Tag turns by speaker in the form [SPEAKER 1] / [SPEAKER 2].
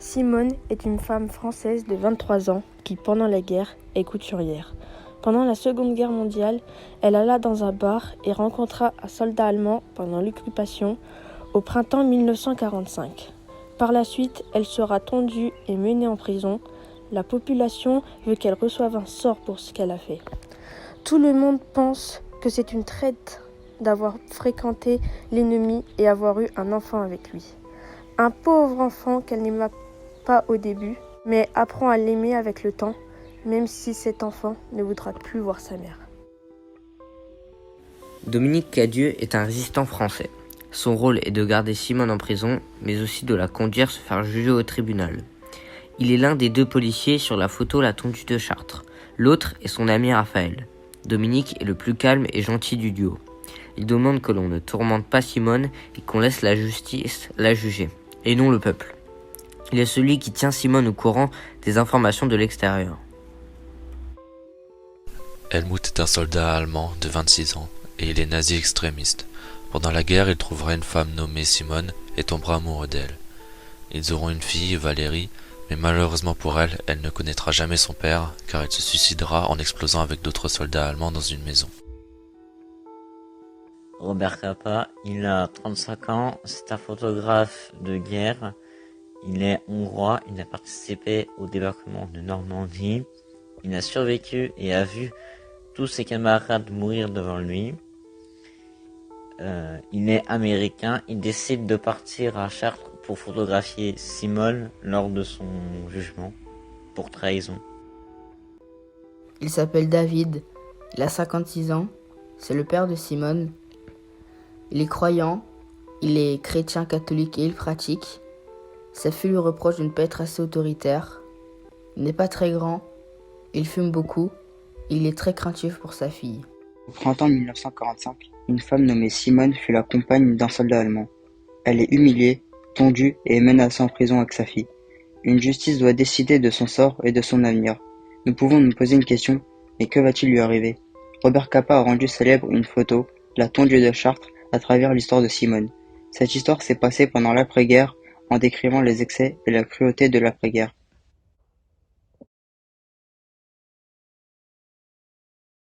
[SPEAKER 1] Simone est une femme française de 23 ans qui, pendant la guerre, est couturière. Pendant la Seconde Guerre mondiale, elle alla dans un bar et rencontra un soldat allemand pendant l'occupation au printemps 1945. Par la suite, elle sera tondue et menée en prison. La population veut qu'elle reçoive un sort pour ce qu'elle a fait. Tout le monde pense que c'est une traître d'avoir fréquenté l'ennemi et avoir eu un enfant avec lui. Un pauvre enfant qu'elle n'aima pas au début, mais apprend à l'aimer avec le temps, même si cet enfant ne voudra plus voir sa mère.
[SPEAKER 2] Dominique Cadieux est un résistant français. Son rôle est de garder Simone en prison, mais aussi de la conduire se faire juger au tribunal. Il est l'un des deux policiers sur la photo La Tondue de Chartres. L'autre est son ami Raphaël. Dominique est le plus calme et gentil du duo. Il demande que l'on ne tourmente pas Simone et qu'on laisse la justice la juger, et non le peuple. Il est celui qui tient Simone au courant des informations de l'extérieur.
[SPEAKER 3] Helmut est un soldat allemand de 26 ans et il est nazi extrémiste. Pendant la guerre, il trouvera une femme nommée Simone et tombera amoureux d'elle. Ils auront une fille, Valérie, mais malheureusement pour elle, elle ne connaîtra jamais son père car elle se suicidera en explosant avec d'autres soldats allemands dans une maison.
[SPEAKER 4] Robert Capa, il a 35 ans, c'est un photographe de guerre. Il est hongrois, il a participé au débarquement de Normandie. Il a survécu et a vu tous ses camarades mourir devant lui. Il est américain, il décide de partir à Chartres pour photographier Simone lors de son jugement pour trahison.
[SPEAKER 5] Il s'appelle David, il a 56 ans, c'est le père de Simone. Il est croyant, il est chrétien catholique et il pratique. Sa fille lui reproche de ne pas être assez autoritaire. Il n'est pas très grand, il fume beaucoup, et il est très craintif pour sa fille.
[SPEAKER 6] Au printemps 1945, une femme nommée Simone fut la compagne d'un soldat allemand. Elle est humiliée, tondue et menacée en prison avec sa fille. Une justice doit décider de son sort et de son avenir. Nous pouvons nous poser une question, mais que va-t-il lui arriver? Robert Capa a rendu célèbre une photo, La Tondue de Chartres, à travers l'histoire de Simone. Cette histoire s'est passée pendant l'après-guerre en décrivant les excès et la cruauté de l'après-guerre.